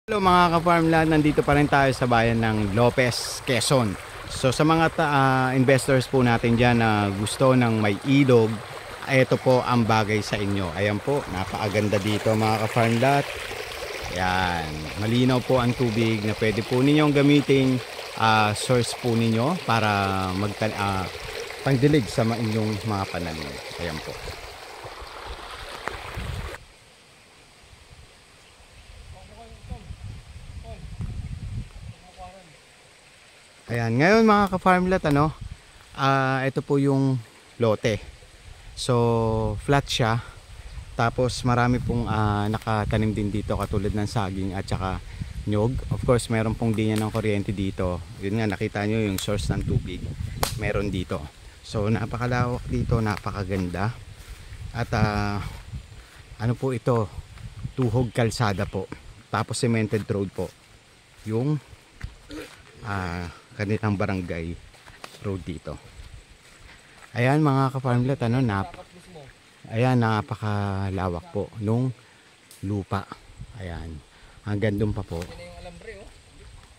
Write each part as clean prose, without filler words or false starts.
Hello mga ka-farmland, nandito pa rin tayo sa bayan ng Lopez, Quezon. So sa mga investors po natin dyan na gusto ng may ilog, ito po ang bagay sa inyo. Ayan po, napakaganda dito mga ka-farmland. Ayan, malinaw po ang tubig na pwede po ninyong gamitin source po ninyo para pangdilig sa inyong mga pananim. Ayan po. Ayan, ngayon mga ka-farmlet, ito po yung lote. So, flat siya. Tapos marami pong nakatanim din dito katulad ng saging at saka nyog. Of course, meron pong linya ng kuryente dito. Yun nga, nakita nyo yung source ng tubig. Meron dito. So, napakalawak dito, napakaganda. At ano po ito? Tuhog kalsada po. Tapos cemented road po. Yung kanilang barangay road dito. Ayan mga ka-farmlet, ayan, napakalawak po nung lupa. Ayan, hanggang doon pa po.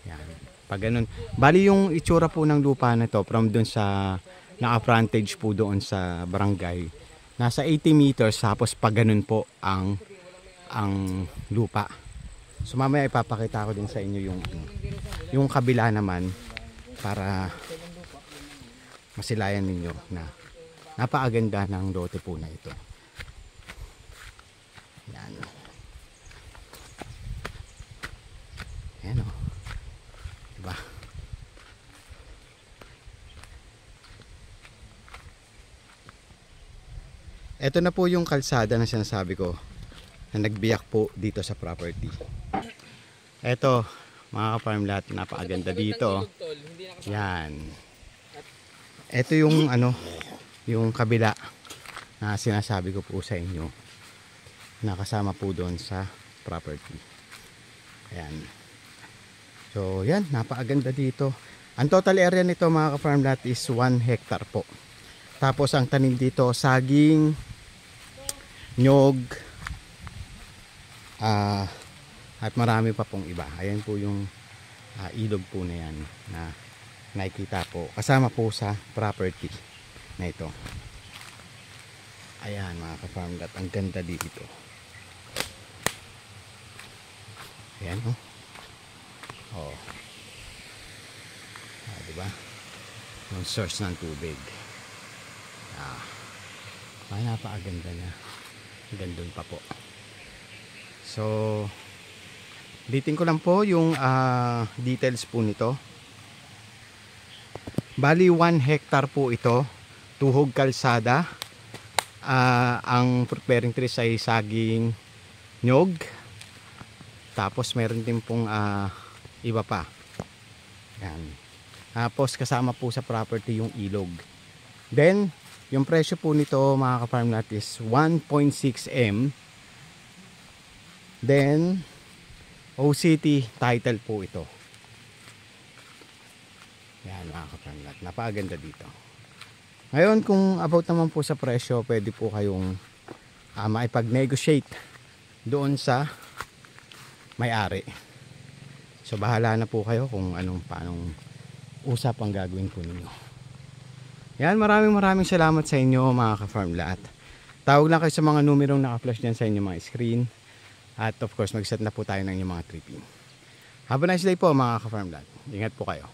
Ayan, pag ganun, bali yung itsura po ng lupa na to from doon sa naka-frontage po doon sa barangay, nasa 80 meters, tapos pag ganun po ang lupa. So mamaya ipapakita ko din sa inyo yung kabila naman para masilayan ninyo na napakaganda ng lote po na ito. Yan. Yan o. Diba? Ito na po yung kalsada na sinasabi ko na nagbiyak po dito sa property. Ito mga ka-farmlet, napakaganda dito. Yan. Ito yung yung kabila na sinasabi ko po sa inyo, nakasama po doon sa property. Ayan. So yan, napakaganda dito. Ang total area nito mga ka-farmlet is 1 hectare po. Tapos ang tanim dito, saging, nyog, at marami pa pong iba. Ayan po yung ilog po na yan na nakikita po. Kasama po sa property na ito. Ayan mga ka-farmlet, ang ganda dito. Ayan o. Oh. Diba? Yung source ng tubig. Napakaganda niya. Gandun pa po. So, ulitin ko lang po yung details po nito. Bali 1 hectare po ito, tuhog kalsada. Ang preparing trees ay saging, nyog. Tapos meron din pong iba pa. Yan. Tapos kasama po sa property yung ilog. Then yung presyo po nito mga ka-farmlet is 1.6 M. Then OCT title po ito. Yan mga ka-farmlet, napakaganda dito. Ngayon kung about naman po sa presyo, pwede po kayong maipag-negotiate doon sa may-ari. So bahala na po kayo kung paanong usap ang gagawin po ninyo. Yan, maraming salamat sa inyo mga ka-farmlet. Tawag lang kayo sa mga numerong naka-flash dyan sa inyo mga screen. At of course, mag-set na po tayo ng inyong mga tripping. Have a nice day po mga ka-farmland. Ingat po kayo.